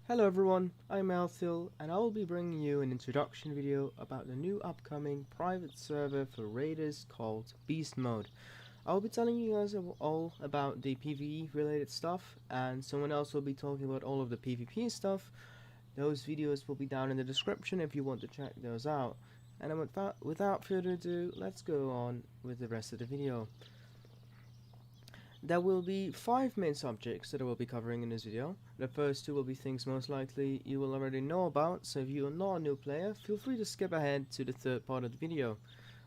Hello everyone, I'm Althil and I will be bringing you an introduction video about the new upcoming private server for Raiders called Beastmode. I will be telling you guys all about the PvE related stuff, and someone else will be talking about all of the PvP stuff. Those videos will be down in the description if you want to check those out. And without further ado, let's go on with the rest of the video. There will be 5 main subjects that I will be covering in this video. The first 2 will be things most likely you will already know about, so if you are not a new player, feel free to skip ahead to the third part of the video.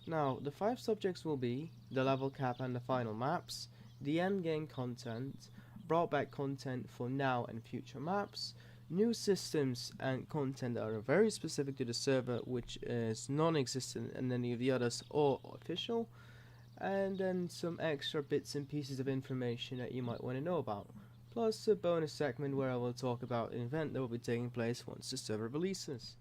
Now, the 5 subjects will be the level cap and the final maps, the endgame content, brought back content for now and future maps, new systems and content that are very specific to the server which is non-existent in any of the others or official, and then some extra bits and pieces of information that you might want to know about, plus a bonus segment where I will talk about an event that will be taking place once the server releases.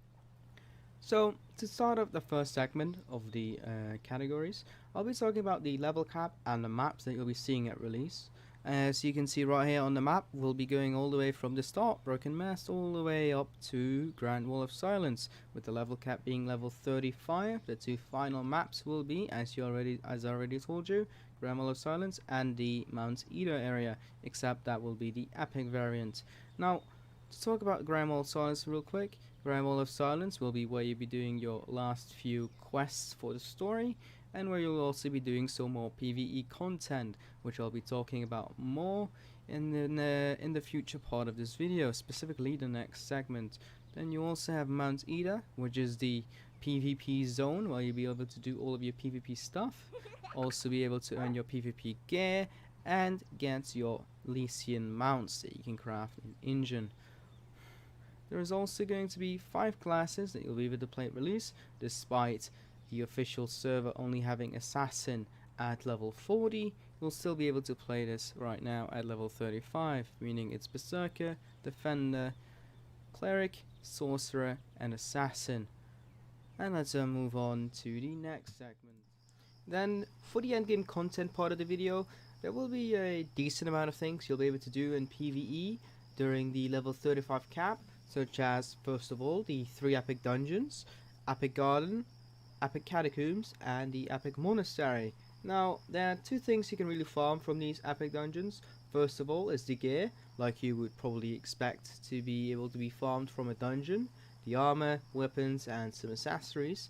So, to start off the first segment of the categories, I'll be talking about the level cap and the maps that you'll be seeing at release. As you can see right here on the map, we'll be going all the way from the start, Broken Mast, all the way up to Grand Wall of Silence, with the level cap being level 35. The 2 final maps will be, as I already told you, Grand Wall of Silence and the Mount Ida area, except that will be the epic variant. Now, to talk about Grand Wall of Silence real quick, Grand Wall of Silence will be where you'll be doing your last few quests for the story, and where you'll also be doing some more PvE content, which I'll be talking about more in the future part of this video, specifically the next segment. Then you also have Mount Ida, which is the PvP zone, where you'll be able to do all of your PvP stuff, also be able to earn your PvP gear, and get your Lycian mounts that you can craft in engine. There is also going to be 5 classes that you'll be able to play at release, despite the official server only having Assassin at level 40. You'll still be able to play this right now at level 35, meaning it's Berserker, Defender, Cleric, Sorcerer, and Assassin. And let's move on to the next segment. Then, for the endgame content part of the video, there will be a decent amount of things you'll be able to do in PvE during the level 35 cap, such as, first of all, the 3 epic dungeons, Epic Garden, Epic Catacombs, and the Epic Monastery. Now, there are 2 things you can really farm from these epic dungeons. First of all is the gear, like you would probably expect to be able to be farmed from a dungeon, the armor, weapons, and some accessories.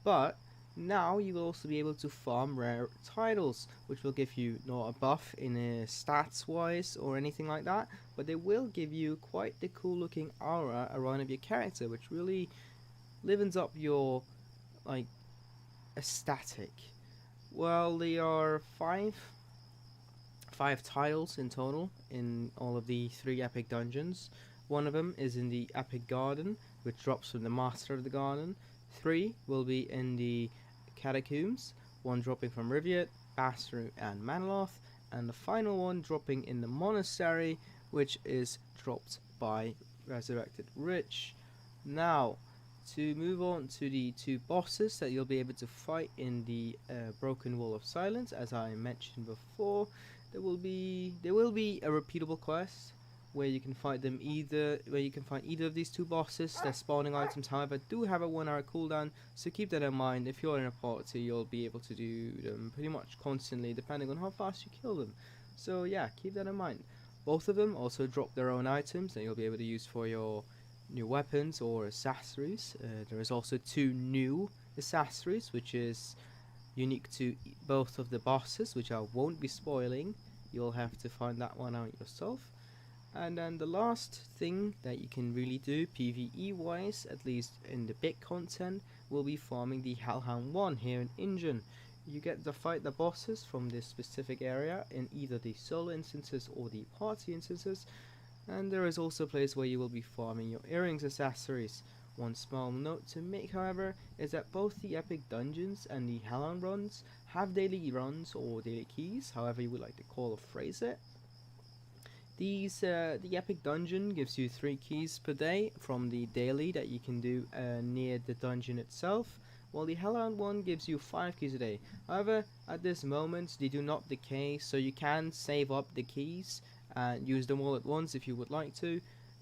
But now you will also be able to farm rare titles, which will give you not a buff in stats wise or anything like that, but they will give you quite the cool looking aura around of your character, which really livens up your aesthetic. Well, there are five titles in total in all of the 3 epic dungeons. One of them is in the Epic Garden, which drops from the Master of the Garden. 3 will be in the Catacombs, 1 dropping from Riviat, Basru, and Manloth, and the final one dropping in the Monastery, which is dropped by Resurrected Rich. Now, to move on to the 2 bosses that you'll be able to fight in the Broken Wall of Silence, as I mentioned before, there will be a repeatable quest where you can fight either of these 2 bosses. Their spawning items, however, do have a 1 hour cooldown, so keep that in mind. If you're in a party, you'll be able to do them pretty much constantly, depending on how fast you kill them. So yeah, keep that in mind. Both of them also drop their own items that you'll be able to use for your new weapons or accessories. There is also 2 new accessories, which is unique to both of the bosses, which I won't be spoiling. You'll have to find that one out yourself. And then the last thing that you can really do PvE wise, at least in the big content, will be farming the Hellhound 1 here in Engine. You get to fight the bosses from this specific area in either the solo instances or the party instances. And there is also a place where you will be farming your earrings accessories. One small note to make, however, is that both the epic dungeons and the Hellhound runs have daily runs or daily keys, however you would like to call or phrase it. The epic dungeon gives you 3 keys per day from the daily that you can do near the dungeon itself, while the Hellhound one gives you 5 keys a day. However, at this moment they do not decay, so you can save up the keys and use them all at once if you would like to.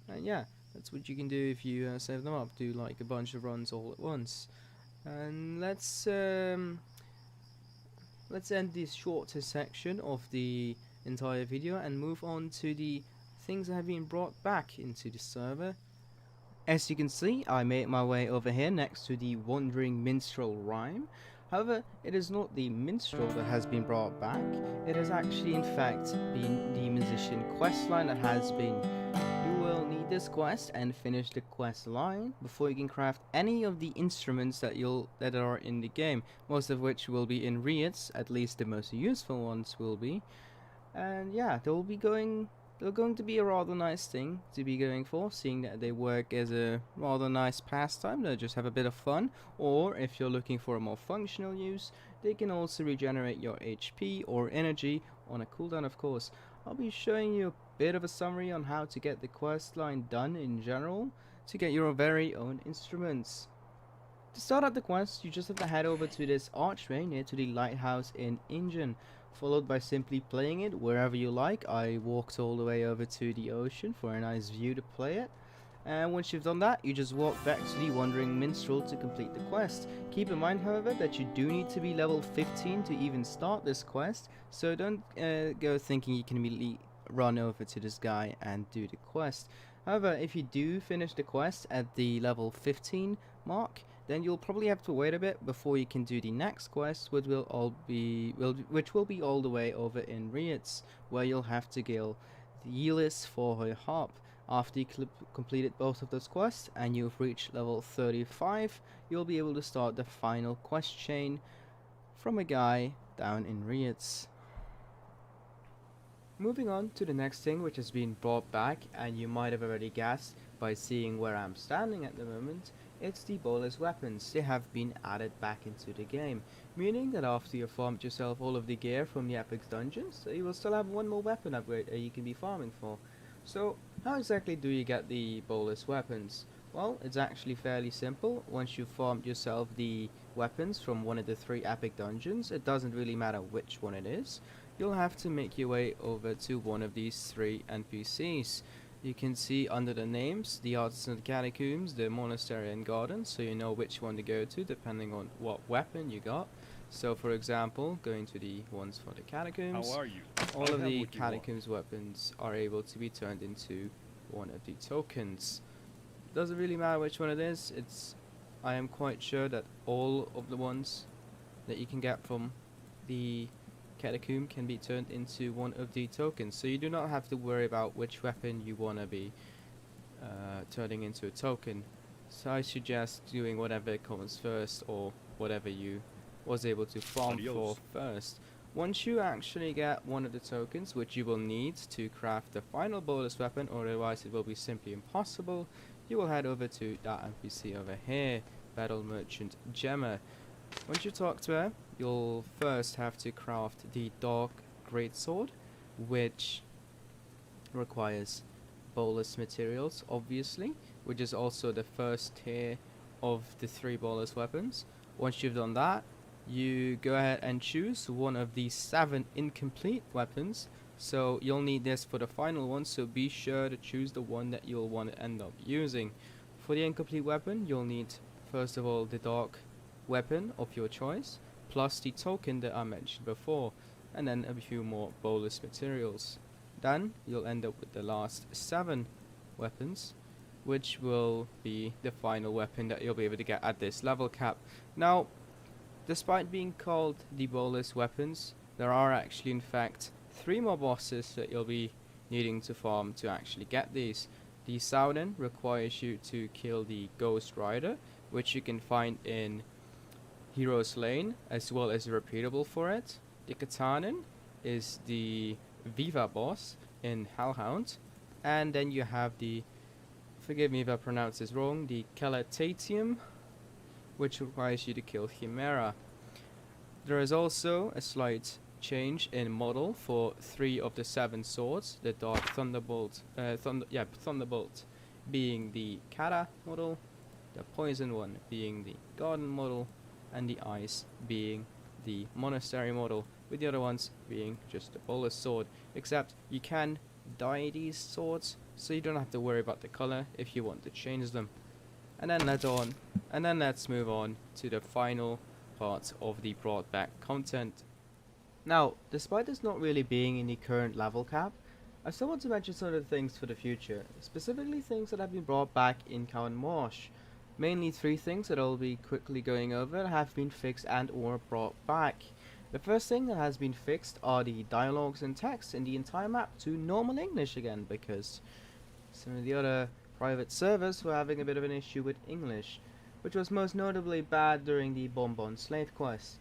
And yeah, that's what you can do if you save them up. Do like a bunch of runs all at once. And let's end this shorter section of the entire video and move on to the things that have been brought back into the server. As you can see, I made my way over here next to the Wandering Minstrel Rhyme. However, it is not the minstrel that has been brought back. It has actually in fact been the musician questline that has been. You will need this quest and finish the quest line before you can craft any of the instruments that are in the game, most of which will be in Reeds, at least the most useful ones will be. And yeah, they're going to be a rather nice thing to be going for, seeing that they work as a rather nice pastime. They'll just have a bit of fun, or if you're looking for a more functional use, they can also regenerate your HP or energy on a cooldown, of course. I'll be showing you a bit of a summary on how to get the quest line done in general to get your very own instruments. To start out the quest, you just have to head over to this archway near to the lighthouse in Ingen, followed by simply playing it wherever you like. I walked all the way over to the ocean for a nice view to play it. And once you've done that, you just walk back to the Wandering Minstrel to complete the quest. Keep in mind, however, that you do need to be level 15 to even start this quest, so don't go thinking you can immediately run over to this guy and do the quest. However, if you do finish the quest at the level 15 mark, then you'll probably have to wait a bit before you can do the next quest, which will be all the way over in Reeds, where you'll have to kill the Yeelis for her harp. After you completed both of those quests and you've reached level 35, you'll be able to start the final quest chain from a guy down in Reeds. Moving on to the next thing, which has been brought back, and you might have already guessed by seeing where I'm standing at the moment, it's the bowlers weapons. They have been added back into the game, meaning that after you've farmed yourself all of the gear from the epic dungeons, you will still have one more weapon upgrade that you can be farming for. So how exactly do you get the bowlers weapons? Well, it's actually fairly simple. Once you've farmed yourself the weapons from one of the 3 epic dungeons, it doesn't really matter which one it is, you'll have to make your way over to one of these 3 NPCs. You can see under the names, the Artisan Catacombs, the Monastery and Garden, so you know which one to go to depending on what weapon you got. So for example, going to the ones for the Catacombs, how are you? all of the Catacombs weapons are able to be turned into one of the tokens. Doesn't really matter which one it is, I am quite sure that all of the ones that you can get from the Catacomb can be turned into one of the tokens, so you do not have to worry about which weapon you want to be turning into a token. So I suggest doing whatever comes first, or whatever you was able to farm for first. Once you actually get one of the tokens, which you will need to craft the final bowler's weapon, or otherwise it will be simply impossible, you will head over to that NPC over here, Battle Merchant Gemma. Once you talk to her, you'll first have to craft the Dark Greatsword, which requires bowler's materials, obviously, which is also the first tier of the 3 bowler's weapons. Once you've done that, you go ahead and choose one of the 7 incomplete weapons. So you'll need this for the final one, so be sure to choose the one that you'll want to end up using. For the incomplete weapon, you'll need first of all the dark weapon of your choice, plus the token that I mentioned before, and then a few more bowler's materials. Then you'll end up with the last 7 weapons, which will be the final weapon that you'll be able to get at this level cap. Now, despite being called the bowler's weapons, there are actually in fact 3 more bosses that you'll be needing to farm to actually get these. The Southern requires you to kill the Ghost Rider, which you can find in Hero's Lane, as well as repeatable for it. The Katanan is the Viva boss in Hellhound, and then you have the, forgive me if I pronounce this wrong, the Calatatium, which requires you to kill Chimera. There is also a slight change in model for 3 of the 7 swords, the Dark Thunderbolt, Thunderbolt being the Kata model, the Poison one being the Garden model, and the Ice being the Monastery model, with the other ones being just the Bowler's sword, except you can dye these swords, so you don't have to worry about the color if you want to change them. And then let's move on to the final part of the brought back content. Now, despite this not really being in the current level cap, I still want to mention some of the things for the future, specifically things that have been brought back in Cowan Marsh. Mainly 3 things that I'll be quickly going over that have been fixed and or brought back. The first thing that has been fixed are the dialogues and text in the entire map to normal English again, because some of the other private servers were having a bit of an issue with English, which was most notably bad during the Bonbon slave quest.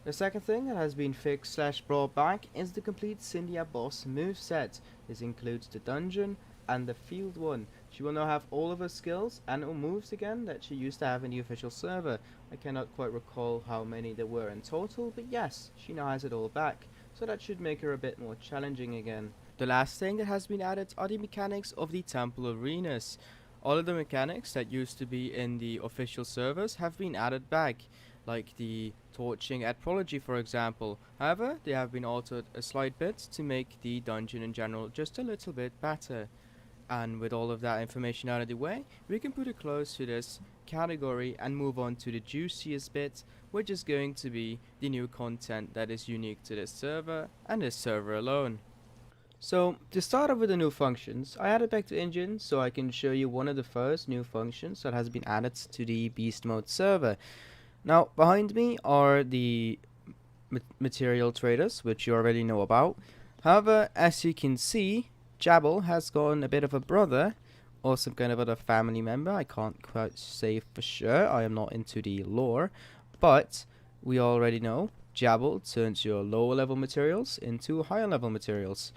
The second thing that has been fixed / brought back is the complete Cynthia boss moveset. This includes the dungeon and the field one. She will now have all of her skills and her moves again that she used to have in the official server. I cannot quite recall how many there were in total, but yes, she now has it all back, so that should make her a bit more challenging again. The last thing that has been added are the mechanics of the Temple Arenas. All of the mechanics that used to be in the official servers have been added back, like the torching at Prodigy for example. However, they have been altered a slight bit to make the dungeon in general just a little bit better. And with all of that information out of the way, we can put a close to this category and move on to the juiciest bit, which is going to be the new content that is unique to this server and this server alone. So, to start off with the new functions, I added back to engine so I can show you one of the first new functions that has been added to the Beast Mode server. Now, behind me are the material traders, which you already know about. However, as you can see, Jabble has gotten a bit of a brother, or some kind of other family member. I can't quite say for sure, I am not into the lore, but we already know Jabble turns your lower level materials into higher level materials.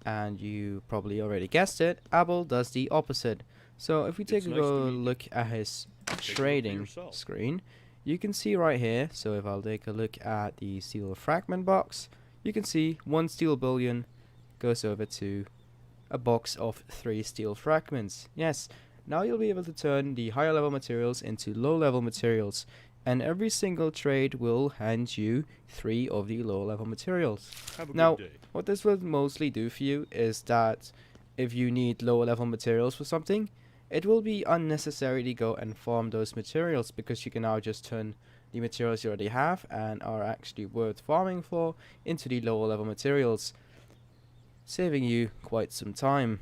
And you probably already guessed it, Abel does the opposite. So if we take a look at his trading screen, you can see right here, so if I'll take a look at the steel fragment box, you can see 1 steel bullion goes over to a box of 3 steel fragments. Yes, now you'll be able to turn the higher level materials into low level materials, and every single trade will hand you 3 of the low level materials. Now, what this will mostly do for you is that if you need lower level materials for something, it will be unnecessary to go and farm those materials, because you can now just turn the materials you already have and are actually worth farming for into the lower level materials, saving you quite some time.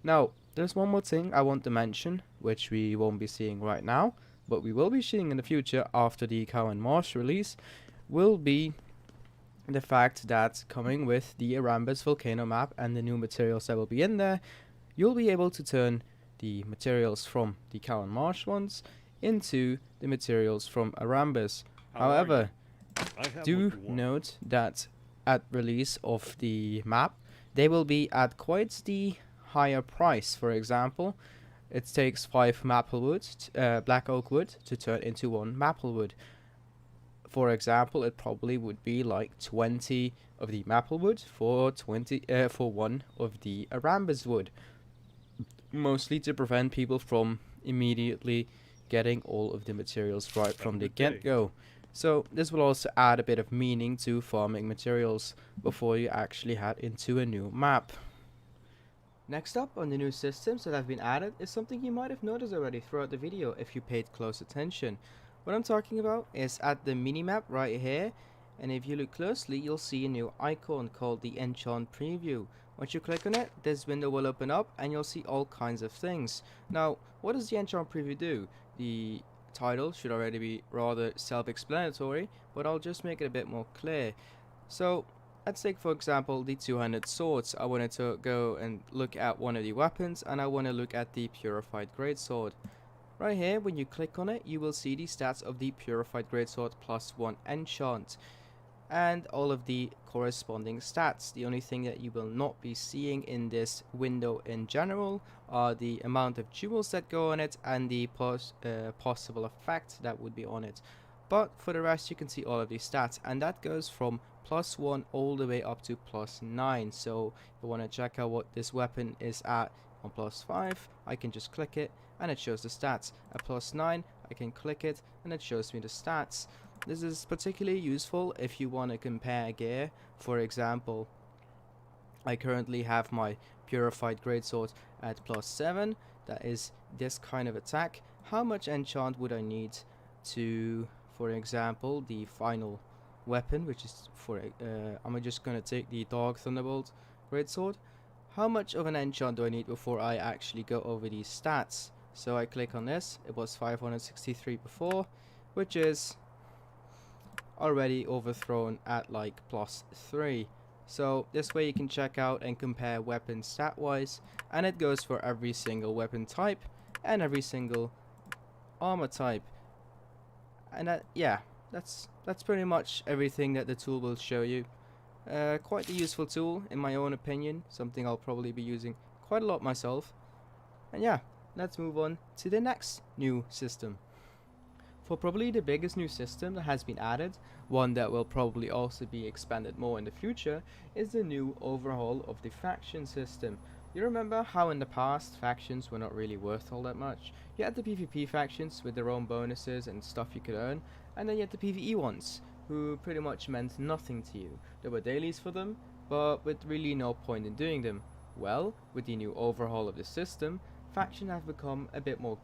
Now, there's one more thing I want to mention, which we won't be seeing right now, but we will be seeing in the future after the Cowan Marsh release, will be the fact that coming with the Arambis volcano map and the new materials that will be in there, you'll be able to turn the materials from the Cowan Marsh ones into the materials from Arambis. However, do note that at release of the map, they will be at quite the higher price. For example, it takes 5 maplewood, black oak wood, to turn into 1 maplewood. For example, it probably would be like 20 of the maplewood for 1 of the Arambis wood, mostly to prevent people from immediately getting all of the materials right from the get-go. So this will also add a bit of meaning to farming materials before you actually head into a new map. Next up on the new systems that have been added is something you might have noticed already throughout the video if you paid close attention. What I'm talking about is at the minimap right here, and if you look closely you'll see a new icon called the Enchant Preview. Once you click on it, this window will open up and you'll see all kinds of things. Now, what does the Enchant Preview do? The title should already be rather self-explanatory, but I'll just make it a bit more clear. So, let's take for example the two-handed swords. I wanted to go and look at one of the weapons, and I want to look at the Purified Greatsword. Right here, when you click on it, you will see the stats of the Purified Greatsword +1 enchant, and all of the corresponding stats. The only thing that you will not be seeing in this window in general are the amount of jewels that go on it and the possible effect that would be on it. But for the rest, you can see all of these stats, and that goes from +1 all the way up to +9. So if I want to check out what this weapon is at on +5, I can just click it and it shows the stats. At +9, I can click it and it shows me the stats. This is particularly useful if you want to compare gear. For example, I currently have my purified greatsword at +7. That is this kind of attack. How much enchant would I need to, for example, the final weapon, which is for I'm just gonna take the Dark Thunderbolt greatsword. How much of an enchant do I need before I actually go over these stats? So I click on this. It was 563 before, which is already overthrown at like +3. So this way you can check out and compare weapons stat wise, and it goes for every single weapon type and every single armor type. And yeah, that's pretty much everything that the tool will show you. Quite a useful tool in my own opinion, something I'll probably be using quite a lot myself. And yeah, let's move on to the next new system. For probably the biggest new system that has been added, one that will probably also be expanded more in the future, is the new overhaul of the faction system. You remember how in the past factions were not really worth all that much? You had the PvP factions with their own bonuses and stuff you could earn, and then you had the PvE ones, who pretty much meant nothing to you. There were dailies for them, but with really no point in doing them. Well, with the new overhaul of the system, factions have become a bit more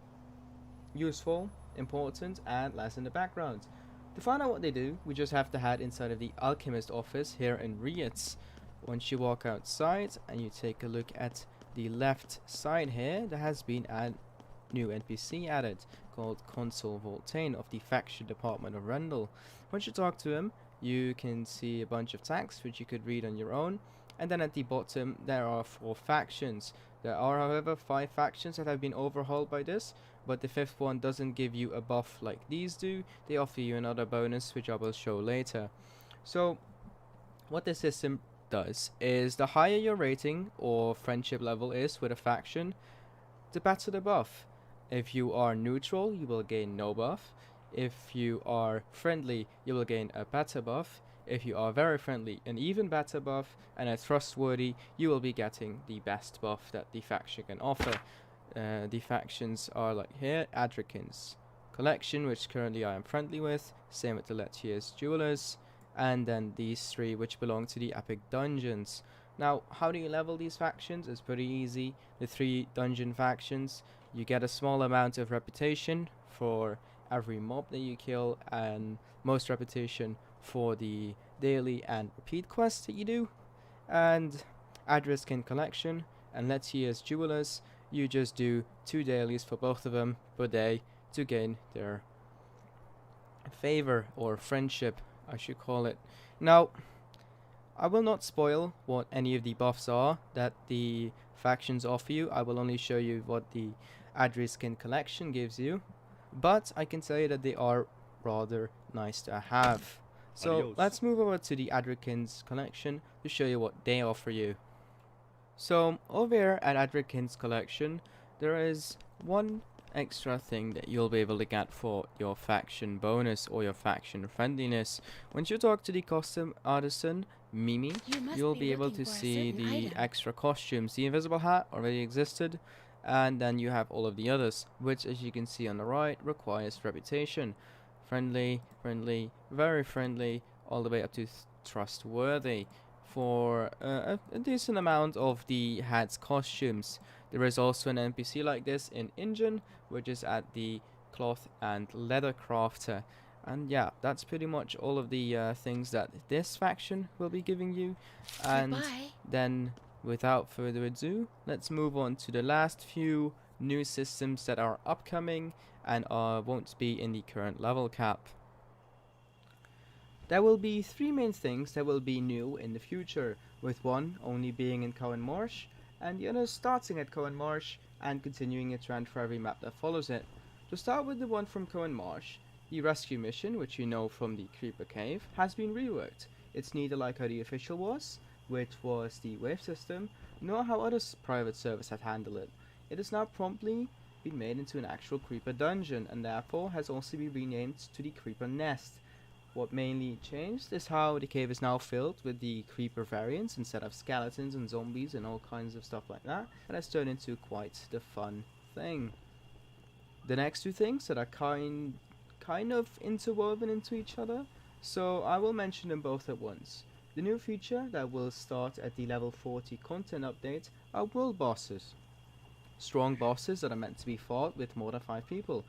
useful, important, and less in the background. To find out what they do, we just have to head inside of the alchemist office here in RaiderZ. Once you walk outside and you take a look at the left side here, there has been a new NPC added called Consul Voltaine of the faction department of Rendell. Once you talk to him, you can see a bunch of text which you could read on your own, and then at the bottom there are 4 factions. There are however 5 factions that have been overhauled by this, but the 5th one doesn't give you a buff like these do. They offer you another bonus which I will show later. So what this system does is the higher your rating or friendship level is with a faction, the better the buff. If you are neutral, you will gain no buff. If you are friendly, you will gain a better buff. If you are very friendly, an even better buff, and are trustworthy, you will be getting the best buff that the faction can offer. The factions are like here, Adrikin's Collection, which currently I am friendly with, same with the Letier's Jewelers, and then these 3 which belong to the Epic Dungeons. Now, how do you level these factions? It's pretty easy. The 3 dungeon factions, you get a small amount of reputation for every mob that you kill, and most reputation for the daily and repeat quests that you do. And Adrikin Collection and Letier's Jewelers, you just do 2 dailies for both of them per day to gain their favor or friendship, I should call it. Now, I will not spoil what any of the buffs are that the factions offer you. I will only show you what the Adrikin Collection gives you, but I can tell you that they are rather nice to have. So Adios. let's move over to the Adrikin's Collection to show you what they offer you. So over here at Adrikin's Collection, there is one extra thing that you'll be able to get for your faction bonus or your faction friendliness. Once you talk to the costume artisan Mimi, you'll be able to see the extra costumes. The invisible hat already existed, and then you have all of the others, which as you can see on the right requires reputation. Friendly, friendly, very friendly, all the way up to trustworthy. For a decent amount of the hat's costumes. There is also an NPC like this in Engine, which is at the cloth and leather crafter. And yeah, that's pretty much all of the things that this faction will be giving you. And then without further ado, let's move on to the last few new systems that are upcoming and won't be in the current level cap. There will be 3 main things that will be new in the future, with one only being in Cowan Marsh, and the other starting at Cowan Marsh and continuing its run for every map that follows it. To start with the one from Cowan Marsh, the rescue mission, which you know from the Creeper Cave, has been reworked. It's neither like how the official was, which was the wave system, nor how other private servers have handled it. It has now promptly been made into an actual Creeper dungeon, and therefore has also been renamed to the Creeper Nest. What mainly changed is how the cave is now filled with the creeper variants instead of skeletons and zombies and all kinds of stuff like that. And has turned into quite the fun thing. The next 2 things that are kind of interwoven into each other, so I will mention them both at once. The new feature that will start at the level 40 content update are world bosses. Strong bosses that are meant to be fought with more than 5 people.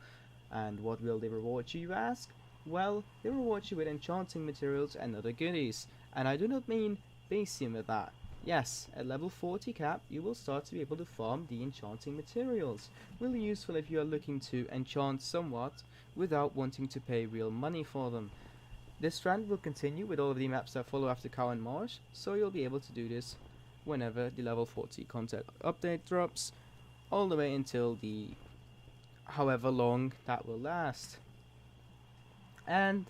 And what will they reward you ask? Well, they reward you with enchanting materials and other goodies. And I do not mean basium with that. Yes, at level 40 cap, you will start to be able to farm the enchanting materials. Really useful if you are looking to enchant somewhat without wanting to pay real money for them. This trend will continue with all of the maps that follow after Cow and Marsh, so you'll be able to do this whenever the level 40 content update drops, all the way until the however long that will last. And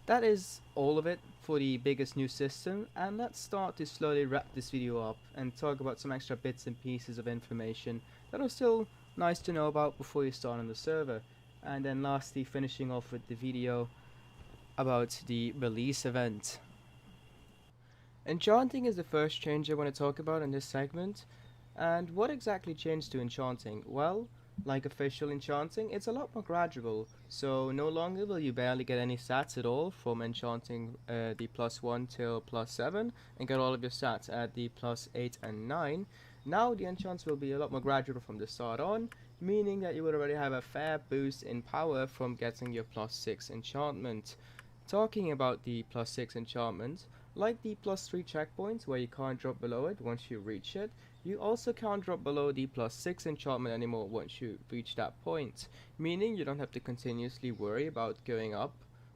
that is all of it for the biggest new system, and let's start to slowly wrap this video up and talk about some extra bits and pieces of information that are still nice to know about before you start on the server. And then lastly, finishing off with the video about the release event. Enchanting is the first change I want to talk about in this segment. And what exactly changed to enchanting? Well, like official enchanting, it's a lot more gradual, so no longer will you barely get any stats at all from enchanting the +1 till +7 and get all of your stats at the +8 and 9. Now the enchants will be a lot more gradual from the start on, meaning that you would already have a fair boost in power from getting your +6 enchantment. Talking about the +6 enchantment, like the +3 checkpoint where you can't drop below it once you reach it, you also can't drop below the +6 enchantment anymore once you reach that point, meaning you don't have to continuously worry about going up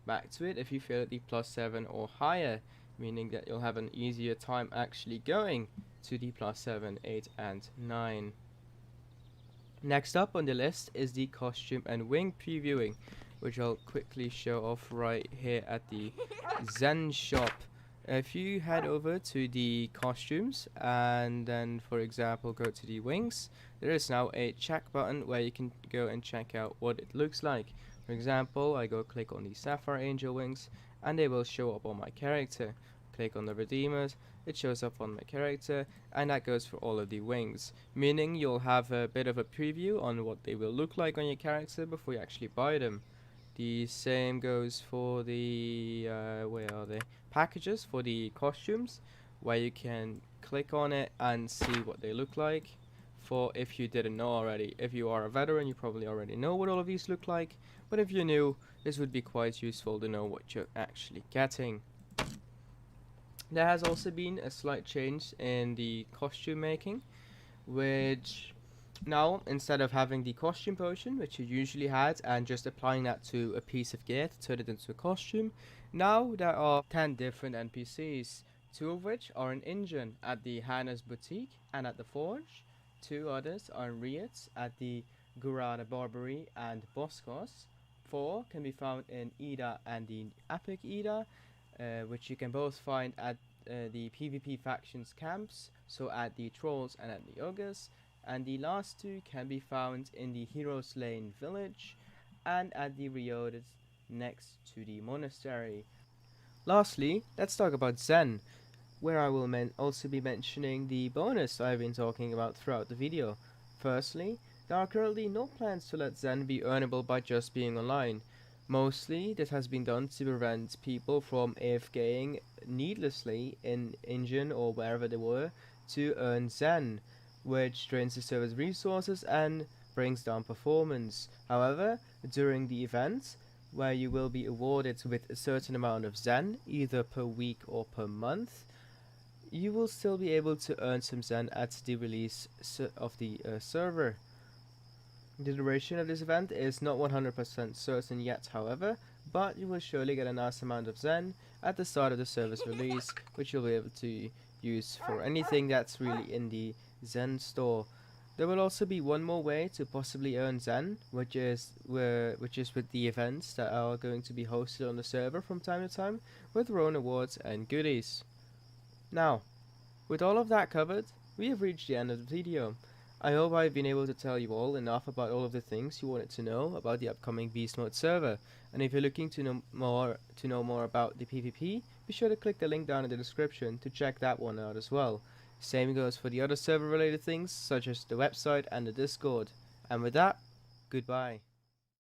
back to it if you feel at the +7 or higher, meaning that you'll have an easier time actually going to the +7, 8 and 9. Next up on the list is the costume and wing previewing, which I'll quickly show off right here at the Zen shop. If you head over to the costumes and then, for example, go to the wings, there is now a check button where you can go and check out what it looks like. For example, I go click on the Sapphire Angel wings and they will show up on my character. Click on the Redeemers, it shows up on my character, and that goes for all of the wings, meaning you'll have a bit of a preview on what they will look like on your character before you actually buy them. The same goes for the packages for the costumes, where you can click on it and see what they look like. For if you didn't know already, if you are a veteran, you probably already know what all of these look like, but if you're new, this would be quite useful to know what you're actually getting. There has also been a slight change in the costume making, which now, instead of having the costume potion, which you usually had, and just applying that to a piece of gear to turn it into a costume, now there are 10 different NPCs, 2 of which are in Injun at the Hannah's Boutique and at the Forge, 2 others are in Riets at the Gurada Barbary and Boscos, 4 can be found in Ida and the Epic Ida, which you can both find at the PvP factions camps, so at the Trolls and at the Ogres, and the last 2 can be found in the Heroes Lane village and at the Riodas next to the monastery. Lastly, let's talk about Zen, where I will also be mentioning the bonus I've been talking about throughout the video. Firstly, there are currently no plans to let Zen be earnable by just being online. Mostly, this has been done to prevent people from AFKing needlessly in Injun or wherever they were to earn Zen, which drains the server's resources and brings down performance. However, during the event, where you will be awarded with a certain amount of Zen, either per week or per month, you will still be able to earn some Zen at the release of the server. The duration of this event is not 100% certain yet, however, but you will surely get a nice amount of Zen at the start of the server's release, which you'll be able to use for anything that's really in the Zen store. There will also be one more way to possibly earn Zen, which is with the events that are going to be hosted on the server from time to time, with their own awards and goodies. Now, with all of that covered, we have reached the end of the video. I hope I've been able to tell you all enough about all of the things you wanted to know about the upcoming Beast Mode server, and if you're looking to know more about the PvP, be sure to click the link down in the description to check that one out as well. Same goes for the other server related things such as the website and the Discord. And with that, goodbye.